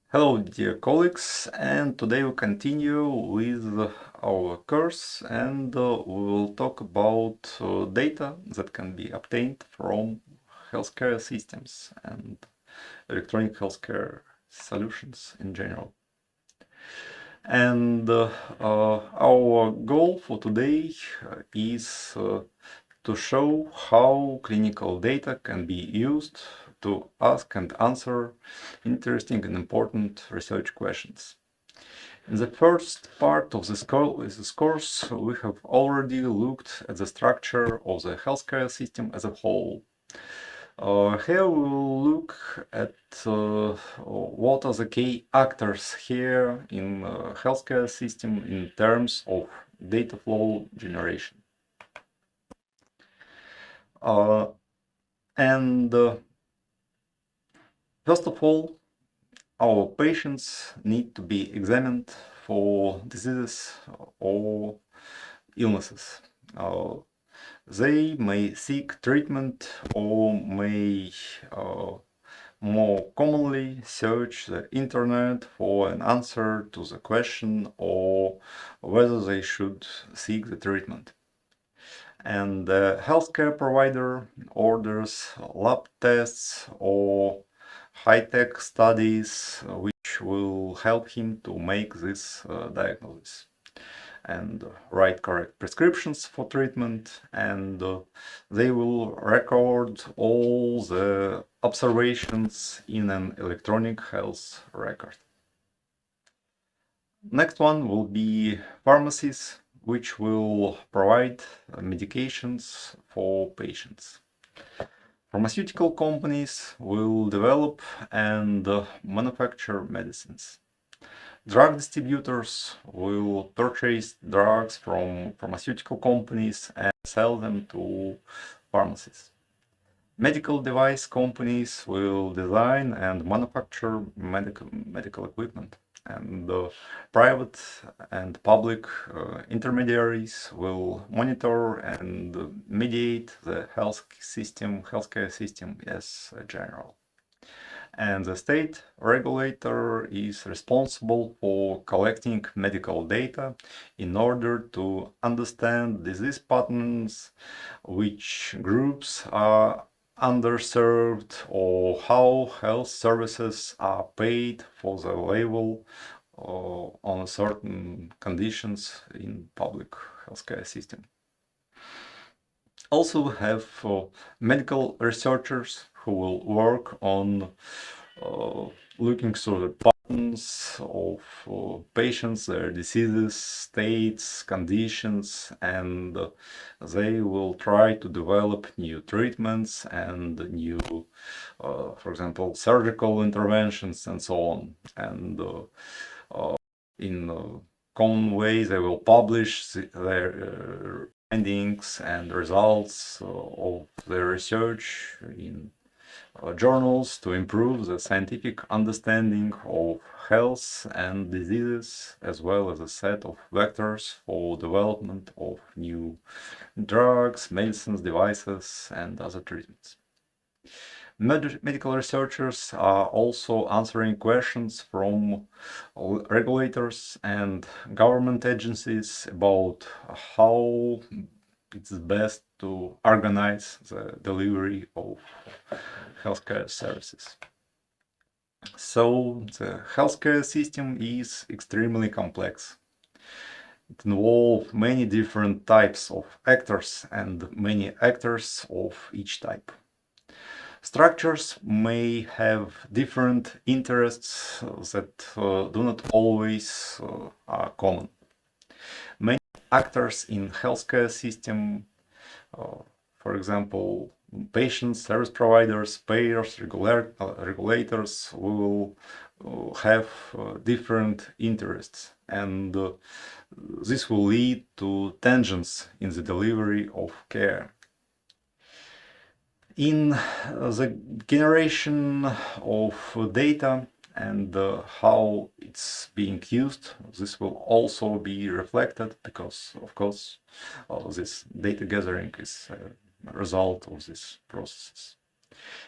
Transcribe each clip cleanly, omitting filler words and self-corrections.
Hello dear colleagues, and today we continue with our course and we will talk about data that can be obtained from healthcare systems and electronic healthcare solutions in general. And our goal for today is to show how clinical data can be used to ask and answer interesting and important research questions. In the first part of this course, we have already looked at the structure of the healthcare system as a whole. Here we will look at what are the key actors here in healthcare system in terms of data flow generation. And first of all, our patients need to be examined for diseases or illnesses. They may seek treatment or may more commonly search the internet for an answer to the question or whether they should seek the treatment. And the healthcare provider orders lab tests or high-tech studies which will help him to make this diagnosis and write correct prescriptions for treatment, and they will record all the observations in an electronic health record. Next one will be pharmacies, which will provide medications for patients. Pharmaceutical companies will develop and manufacture medicines. Drug distributors will purchase drugs from pharmaceutical companies and sell them to pharmacies. Medical device companies will design and manufacture medical equipment, and private and public intermediaries will monitor and mediate the healthcare system as a general. And the state regulator is responsible for collecting medical data in order to understand disease patterns, which groups are underserved, or how health services are paid for the level on certain conditions in public healthcare system. Also, we have medical researchers who will work on looking through the patterns of patients, their diseases, states, conditions, and they will try to develop new treatments and new, for example, surgical interventions and so on. And in a common way, they will publish their findings and results of their research in journals to improve the scientific understanding of health and diseases, as well as a set of vectors for development of new drugs, medicines, devices, and other treatments. Medical researchers are also answering questions from regulators and government agencies about how it's best to organize the delivery of healthcare services. So the healthcare system is extremely complex. It involves many different types of actors and many actors of each type. Structures may have different interests that do not always are common. Many actors in healthcare system, for example, patients, service providers, payers, regulators, will have different interests, and this will lead to tensions in the delivery of care. In the generation of data and how it's being used, this will also be reflected because, of course, this data gathering is a result of these processes.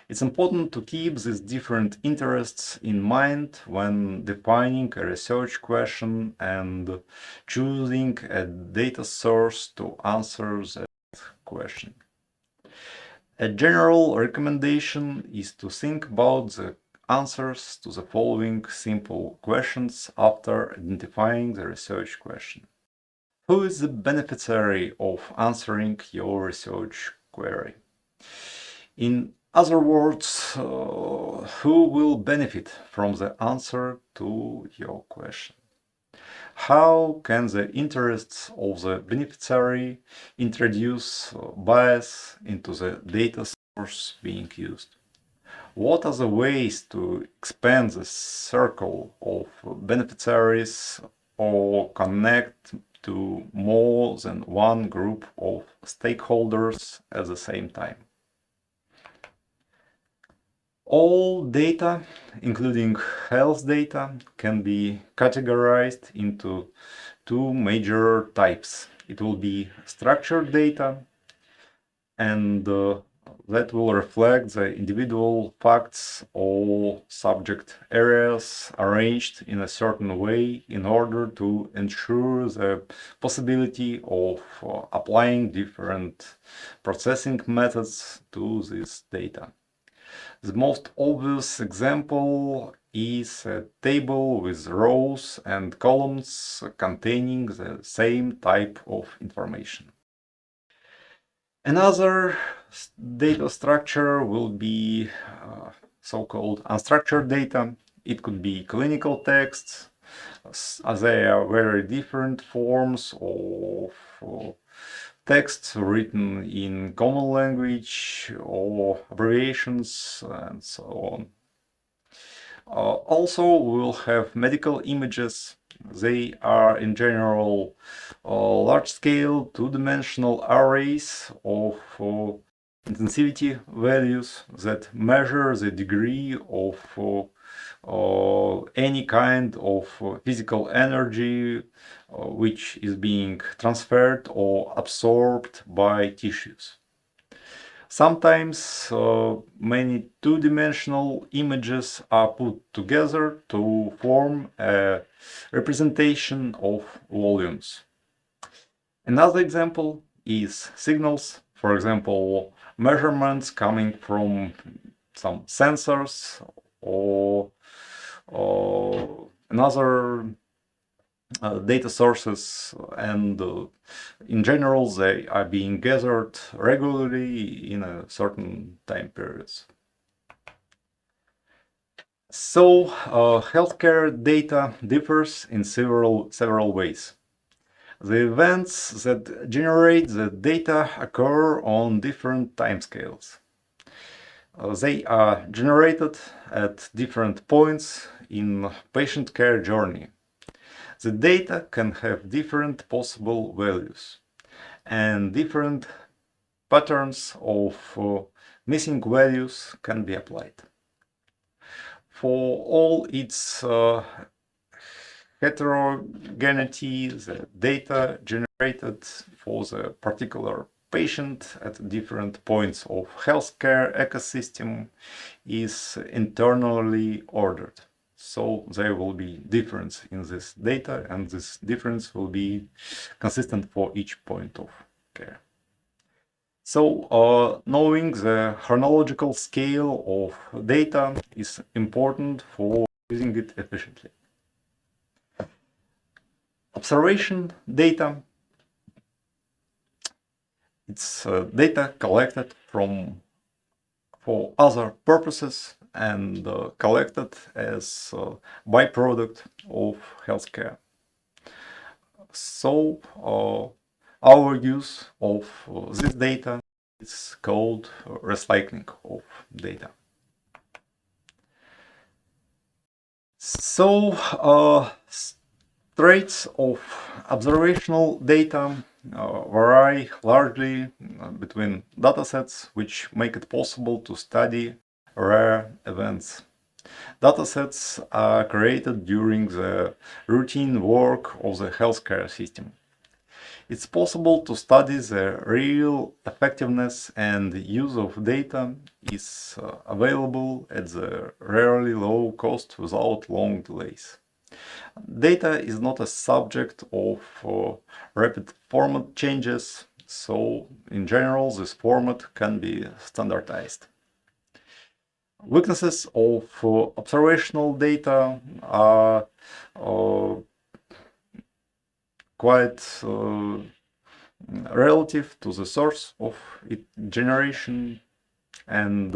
It's important to keep these different interests in mind when defining a research question and choosing a data source to answer that question. A general recommendation is to think about the answers to the following simple questions after identifying the research question. Who is the beneficiary of answering your research query? In other words, who will benefit from the answer to your question? How can the interests of the beneficiary introduce bias into the data source being used? What are the ways to expand the circle of beneficiaries or connect to more than one group of stakeholders at the same time? All data, including health data, can be categorized into two major types. It will be structured data, and that will reflect the individual facts or subject areas arranged in a certain way in order to ensure the possibility of applying different processing methods to this data. The most obvious example is a table with rows and columns containing the same type of information. Another data structure will be so-called unstructured data. It could be clinical texts, as they are very different forms of texts written in common language or abbreviations and so on. Also, we'll have medical images. They are in general large-scale two-dimensional arrays of intensivity values that measure the degree of any kind of physical energy which is being transferred or absorbed by tissues. Sometimes many two-dimensional images are put together to form a representation of volumes. Another example is signals, for example, measurements coming from some sensors or another data sources, and in general they are being gathered regularly in a certain time periods. So healthcare data differs in several ways. The events that generate the data occur on different timescales. They are generated at different points in patient care journey. The data can have different possible values, and different patterns of missing values can be applied. For all its heterogeneity, the data generated for the particular patient at different points of healthcare ecosystem is internally ordered. So there will be difference in this data, and this difference will be consistent for each point of care. So knowing the chronological scale of data is important for using it efficiently. Observation data, it's data collected for other purposes and collected as byproduct of healthcare. So our use of this data is called recycling of data. So traits of observational data vary largely between datasets, which make it possible to study rare events. Datasets are created during the routine work of the healthcare system. It's possible to study the real effectiveness and use of data is available at the rarely low cost without long delays. Data is not a subject of rapid format changes, so in general this format can be standardized. Weaknesses of observational data are quite relative to the source of its generation, and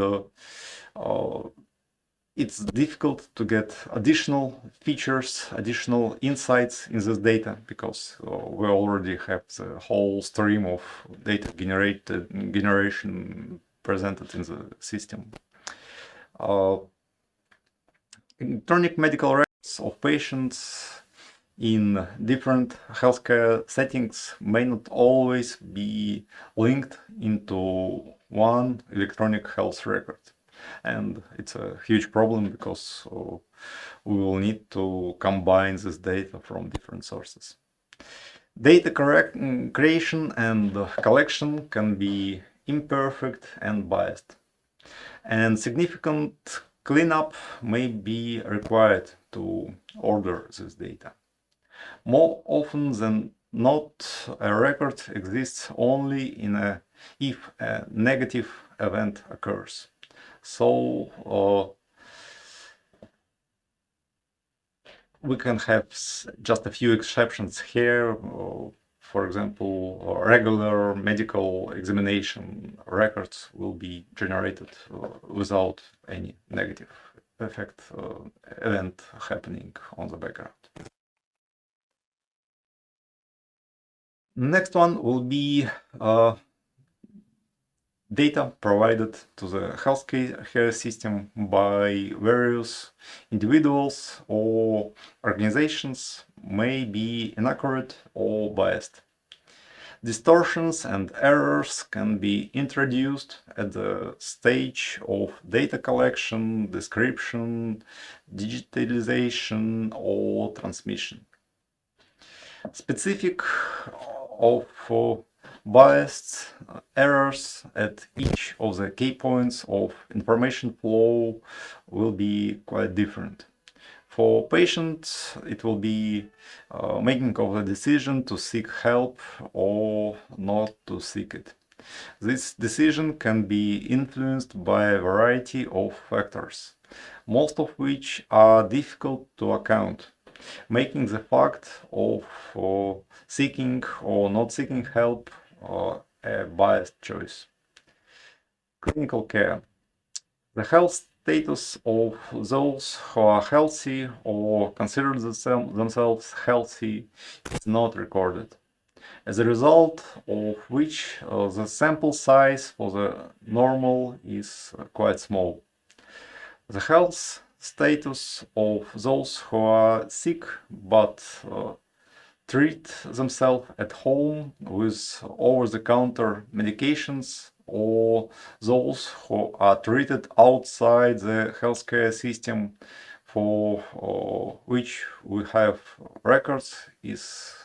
it's difficult to get additional features, additional insights in this data, because we already have the whole stream of data generation presented in the system. Electronic medical records of patients in different healthcare settings may not always be linked into one electronic health record. And it's a huge problem because we will need to combine this data from different sources. Data creation and collection can be imperfect and biased, and significant cleanup may be required to order this data. More often than not, a record exists only if a negative event occurs. So we can have just a few exceptions here. For example, regular medical examination records will be generated without any negative event happening on the background. Next one will be data provided to the healthcare system by various individuals or organizations may be inaccurate or biased. Distortions and errors can be introduced at the stage of data collection, description, digitalization, or transmission. Specific of biased errors at each of the key points of information flow will be quite different. For patients, it will be making of the decision to seek help or not to seek it. This decision can be influenced by a variety of factors, most of which are difficult to account, making the fact of seeking or not seeking help a biased choice. Clinical care. The health status of those who are healthy or consider themselves healthy is not recorded, as a result of which the sample size for the normal is quite small. The health status of those who are sick but treat themselves at home with over-the-counter medications, or those who are treated outside the healthcare system for which we have records, is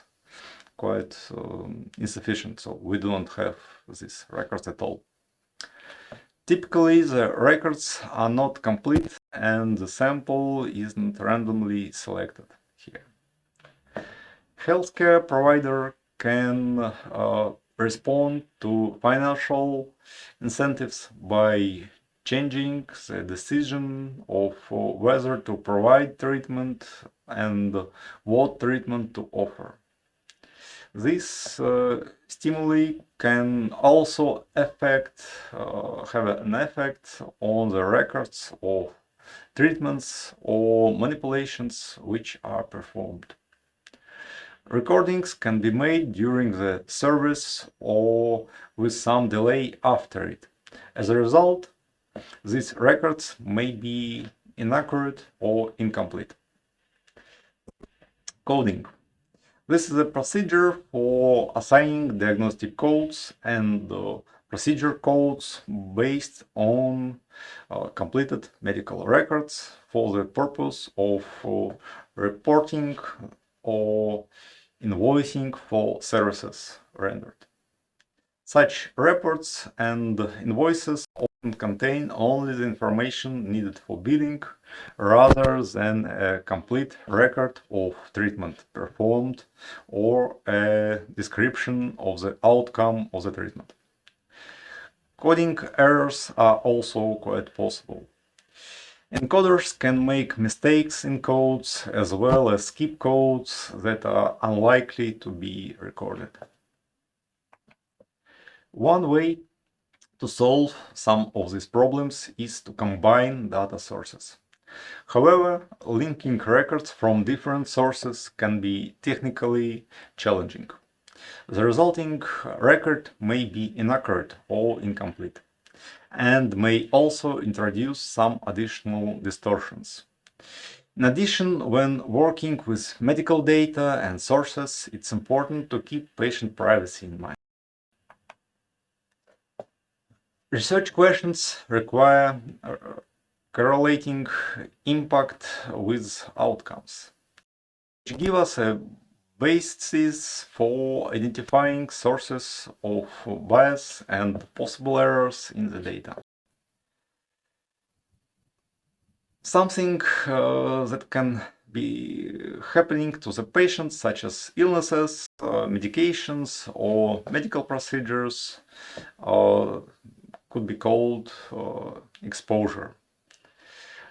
quite insufficient. So we don't have these records at all. Typically, the records are not complete and the sample isn't randomly selected here. Healthcare provider can respond to financial incentives by changing the decision of whether to provide treatment and what treatment to offer. This stimuli can also have an effect on the records of treatments or manipulations which are performed. Recordings can be made during the service or with some delay after it. As a result, these records may be inaccurate or incomplete. Coding. This is a procedure for assigning diagnostic codes and procedure codes based on completed medical records for the purpose of reporting or invoicing for services rendered. Such reports and invoices often contain only the information needed for billing rather than a complete record of treatment performed or a description of the outcome of the treatment. Coding errors are also quite possible. Encoders can make mistakes in codes as well as skip codes that are unlikely to be recorded. One way to solve some of these problems is to combine data sources. However, linking records from different sources can be technically challenging. The resulting record may be inaccurate or incomplete, and may also introduce some additional distortions. In addition, when working with medical data and sources, it's important to keep patient privacy in mind. Research questions require correlating impact with outcomes, which give us a basis for identifying sources of bias and possible errors in the data. Something that can be happening to the patient, such as illnesses, medications, or medical procedures, could be called exposure.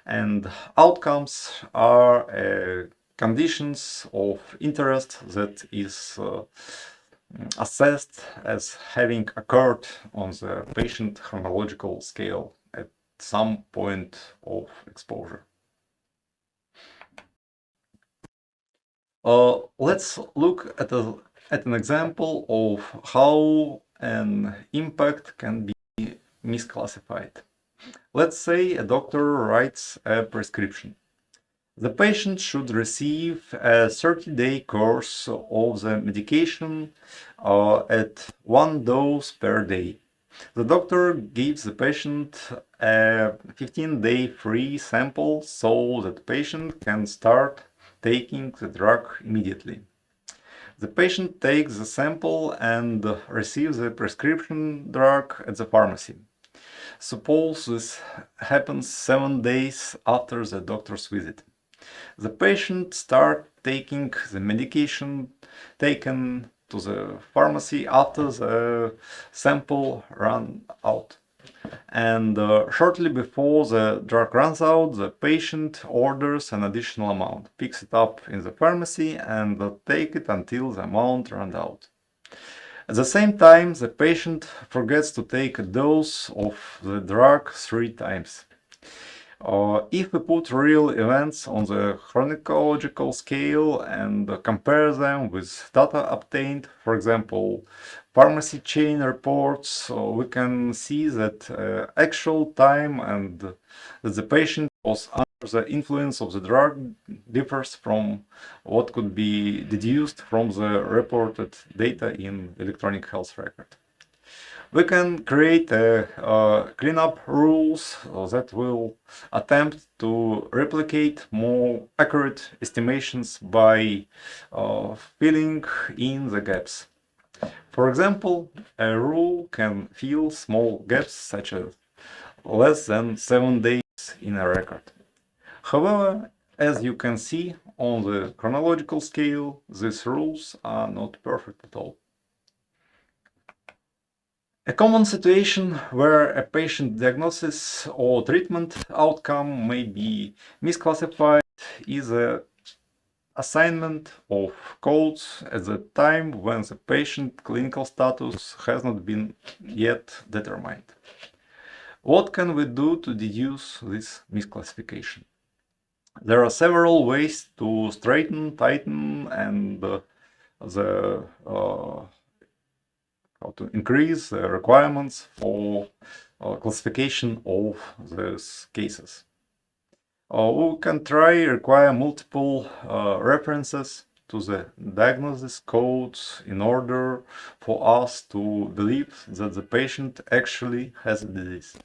And outcomes are conditions of interest that is assessed as having occurred on the patient chronological scale at some point of exposure. Let's look at an example of how an impact can be misclassified. Let's say a doctor writes a prescription. The patient should receive a 30-day course of the medication at 1 dose per day. The doctor gives the patient a 15-day free sample so that the patient can start taking the drug immediately. The patient takes the sample and receives the prescription drug at the pharmacy. Suppose this happens 7 days after the doctor's visit. The patient starts taking the medication taken to the pharmacy after the sample ran out. And shortly before the drug runs out, the patient orders an additional amount, picks it up in the pharmacy, and take it until the amount runs out. At the same time, the patient forgets to take a dose of the drug 3 times. If we put real events on the chronological scale and compare them with data obtained, for example, pharmacy chain reports, we can see that actual time and that the patient was under the influence of the drug differs from what could be deduced from the reported data in electronic health record. We can create cleanup rules that will attempt to replicate more accurate estimations by filling in the gaps. For example, a rule can fill small gaps such as less than 7 days in a record. However, as you can see on the chronological scale, these rules are not perfect at all. A common situation where a patient diagnosis or treatment outcome may be misclassified is the assignment of codes at the time when the patient clinical status has not been yet determined. What can we do to deduce this misclassification? There are several ways to straighten, tighten, and how to increase the requirements for classification of these cases. We can require multiple references to the diagnosis codes in order for us to believe that the patient actually has a disease.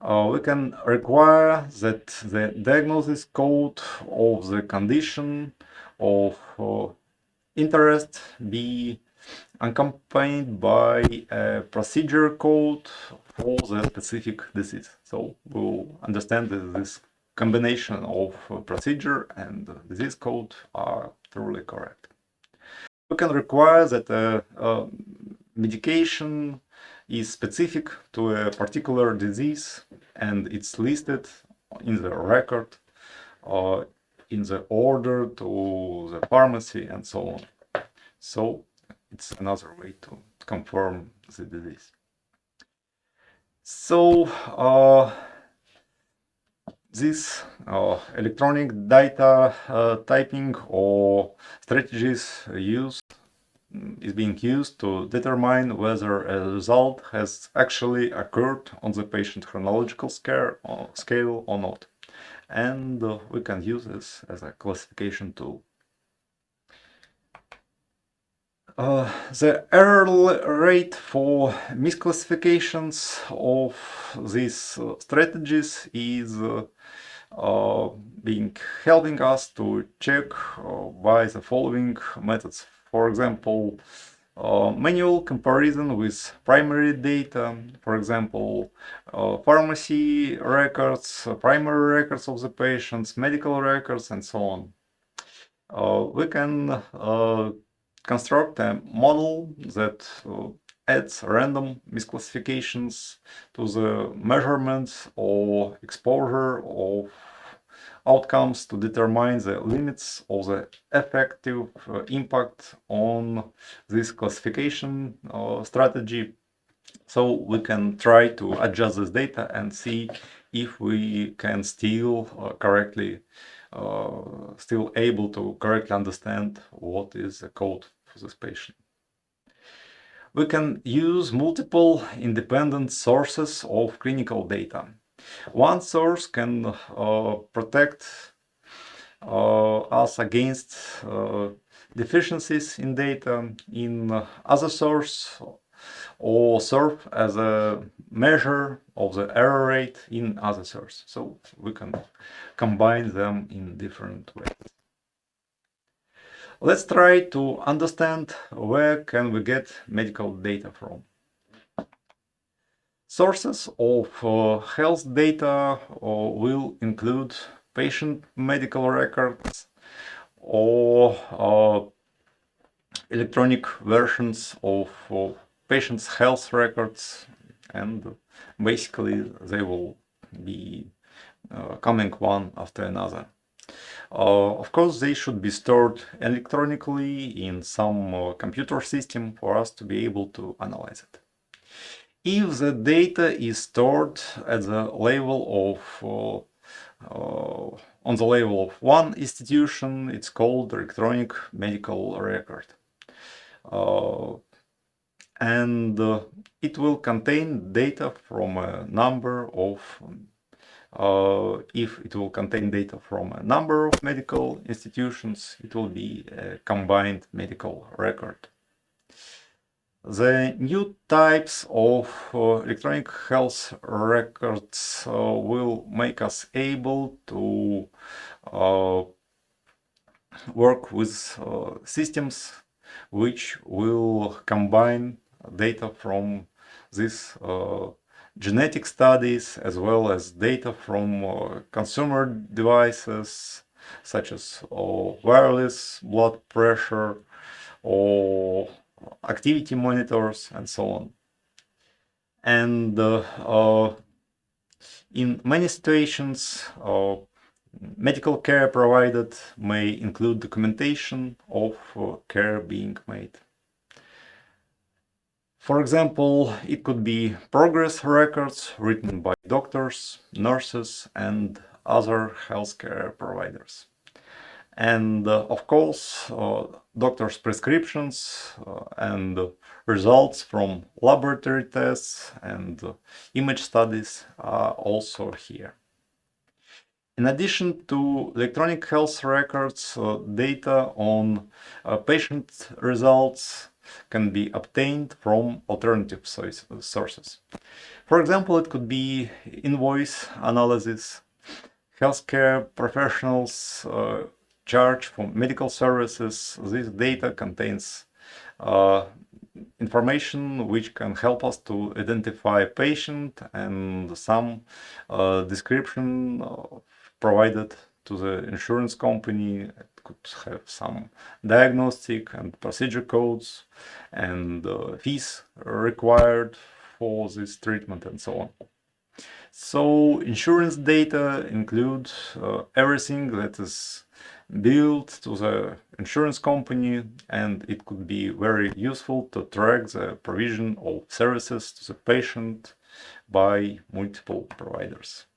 We can require that the diagnosis code of the condition of interest be accompanied by a procedure code for the specific disease. So we'll understand that this combination of procedure and disease code are truly correct. We can require that a medication is specific to a particular disease and it's listed in the record or in the order to the pharmacy and so on. So it's another way to confirm the disease. So this electronic data typing or strategies is being used to determine whether a result has actually occurred on the patient chronological scale or not. And we can use this as a classification tool. The error rate for misclassifications of these strategies is helping us to check by the following methods. For example, manual comparison with primary data, for example, pharmacy records, primary records of the patients, medical records, and so on. We can construct a model that adds random misclassifications to the measurements or exposure of outcomes to determine the limits of the effective impact on this classification strategy. So we can try to adjust this data and see if we can still able to correctly understand what is the code for this patient. We can use multiple independent sources of clinical data. One source can protect us against deficiencies in data in other source or serve as a measure of the error rate in other source. So we can combine them in different ways. Let's try to understand where can we get medical data from. Sources of health data will include patient medical records or electronic versions of patient's health records, and basically they will be coming one after another. Of course, they should be stored electronically in some computer system for us to be able to analyze it. If the data is stored at the level of on the level of one institution, it's called electronic medical record. And it will contain data from a number of if it will contain data from a number of medical institutions, it will be a combined medical record. The new types of electronic health records will make us able to work with systems which will combine data from these genetic studies as well as data from consumer devices such as wireless blood pressure or activity monitors and so on. And in many situations, medical care provided may include documentation of care being made. For example, it could be progress records written by doctors, nurses, and other healthcare providers. And of course, doctors' prescriptions and results from laboratory tests and image studies are also here. In addition to electronic health records, data on patient results can be obtained from alternative sources. For example, it could be invoice analysis. Healthcare professionals charge for medical services. This data contains information which can help us to identify a patient and some description provided to the insurance company. It could have some diagnostic and procedure codes and fees required for this treatment and so on. So insurance data include everything that is billed to the insurance company, and it could be very useful to track the provision of services to the patient by multiple providers.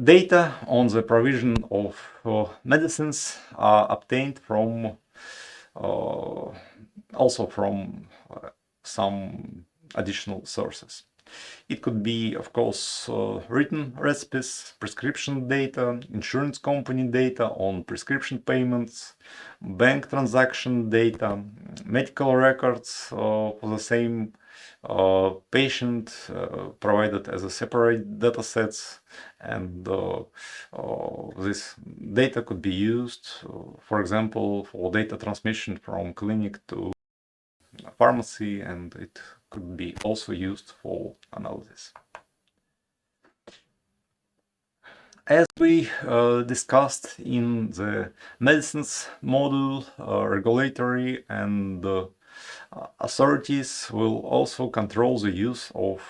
Data on the provision of medicines are obtained from also from some additional sources. It could be, of course, written recipes, prescription data, insurance company data on prescription payments, bank transaction data, medical records for the same patient provided as a separate data sets, and this data could be used, for example, for data transmission from clinic to pharmacy, and it could be also used for analysis. As we discussed in the medicines module, regulatory and authorities will also control the use of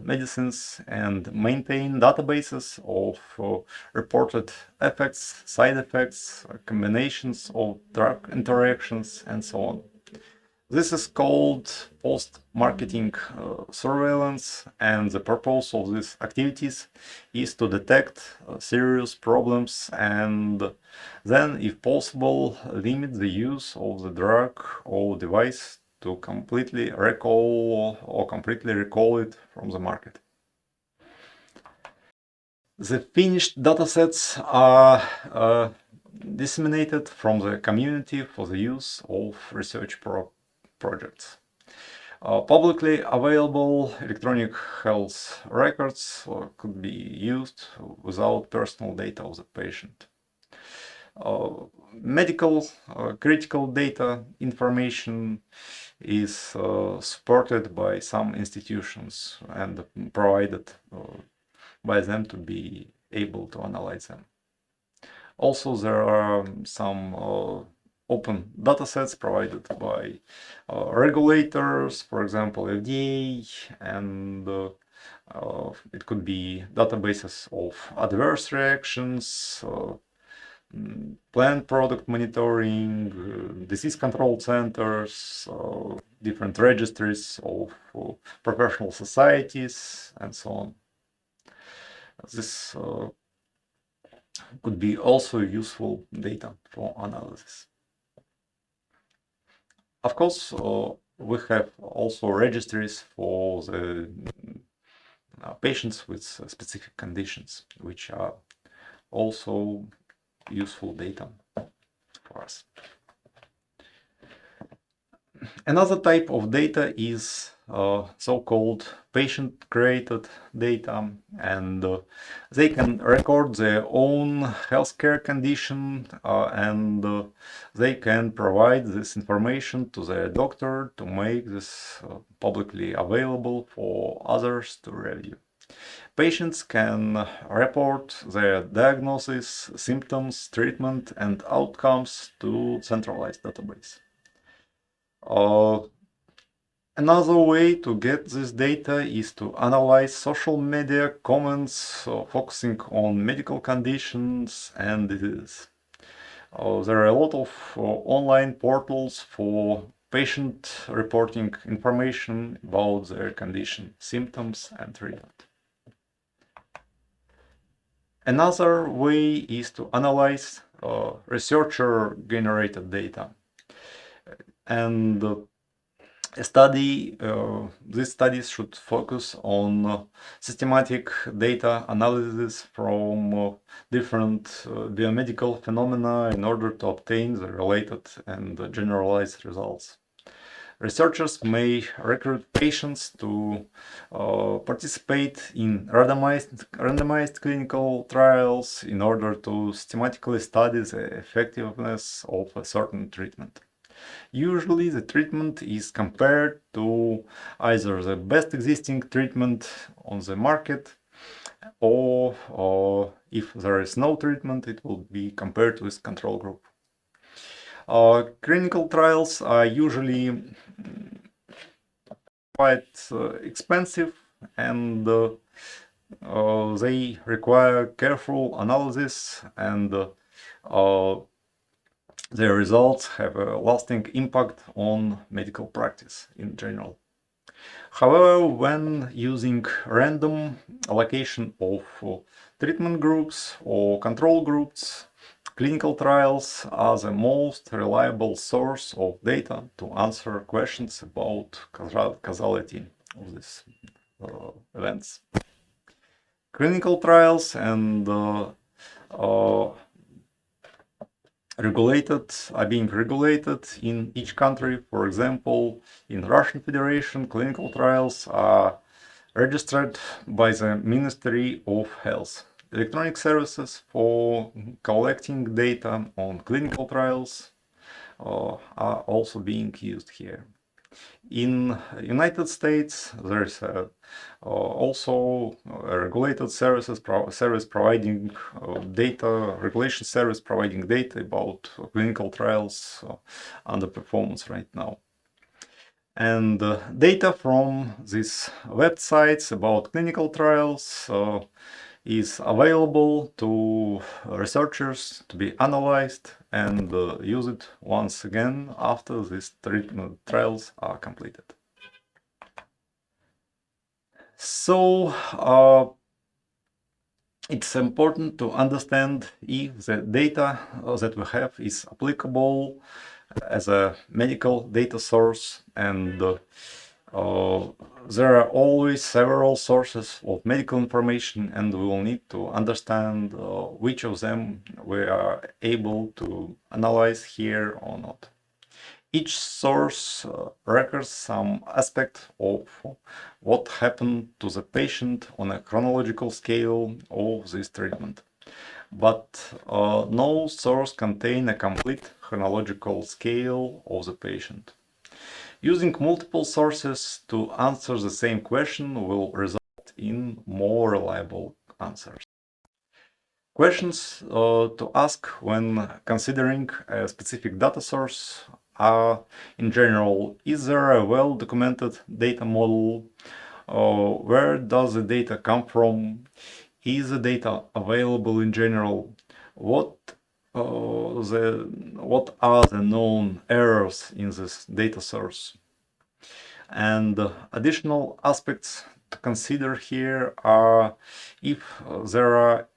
medicines and maintain databases of reported effects, side effects, combinations of drug interactions, and so on. This is called post-marketing surveillance, and the purpose of these activities is to detect serious problems and then, if possible, limit the use of the drug or device to completely recall it from the market. The finished datasets are disseminated from the community for the use of research projects. Publicly available electronic health records could be used without personal data of the patient. Medical critical data information is supported by some institutions and provided by them to be able to analyze them. Also, there are some open datasets provided by regulators, for example, FDA, and it could be databases of adverse reactions, planned product monitoring, disease control centers, different registries of professional societies, and so on. This could be also useful data for analysis. Of course, we have also registries for the patients with specific conditions, which are also useful data for us. Another type of data is so-called patient-created data, and they can record their own healthcare condition, and they can provide this information to their doctor to make this publicly available for others to review. Patients can report their diagnosis, symptoms, treatment, and outcomes to centralized database. Another way to get this data is to analyze social media comments focusing on medical conditions and diseases. There are a lot of online portals for patient reporting information about their condition, symptoms, and treatment. Another way is to analyze researcher-generated data. And these studies should focus on systematic data analysis from different biomedical phenomena in order to obtain the related and generalized results. Researchers may recruit patients to participate in randomized clinical trials in order to systematically study the effectiveness of a certain treatment. Usually the treatment is compared to either the best existing treatment on the market, or if there is no treatment, it will be compared with control group. Clinical trials are usually quite expensive, and they require careful analysis, and their results have a lasting impact on medical practice in general. However, when using random allocation of treatment groups or control groups, clinical trials are the most reliable source of data to answer questions about causality of these events. Clinical trials and are being regulated in each country. For example, in Russian Federation, clinical trials are registered by the Ministry of Health. Electronic services for collecting data on clinical trials are also being used here. In United States, there is also a regulated service providing regulation service providing data about clinical trials under performance right now. And data from these websites about clinical trials is available to researchers to be analyzed and use it once again after these trials are completed. So it's important to understand if the data that we have is applicable as a medical data source, and there are always several sources of medical information, and we will need to understand which of them we are able to analyze here or not. Each source records some aspect of what happened to the patient on a chronological scale of this treatment. But no source contains a complete chronological scale of the patient. Using multiple sources to answer the same question will result in more reliable answers. Questions to ask when considering a specific data source are, in general, is there a well-documented data model? Where does the data come from? Is the data available in general? What are the known errors in this data source? And additional aspects to consider here are if there are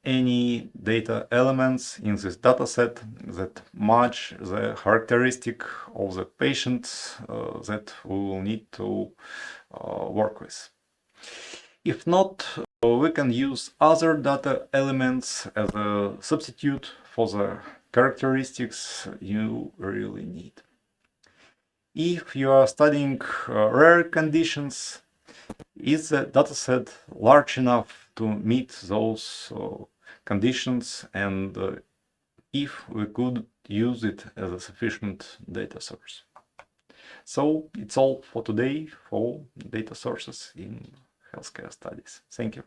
any data elements in this dataset that match the characteristic of the patient that we will need to work with. If not, we can use other data elements as a substitute for the characteristics you really need. If you are studying rare conditions, is the dataset large enough to meet those conditions, and if we could use it as a sufficient data source? So it's all for today for data sources in healthcare studies. Thank you.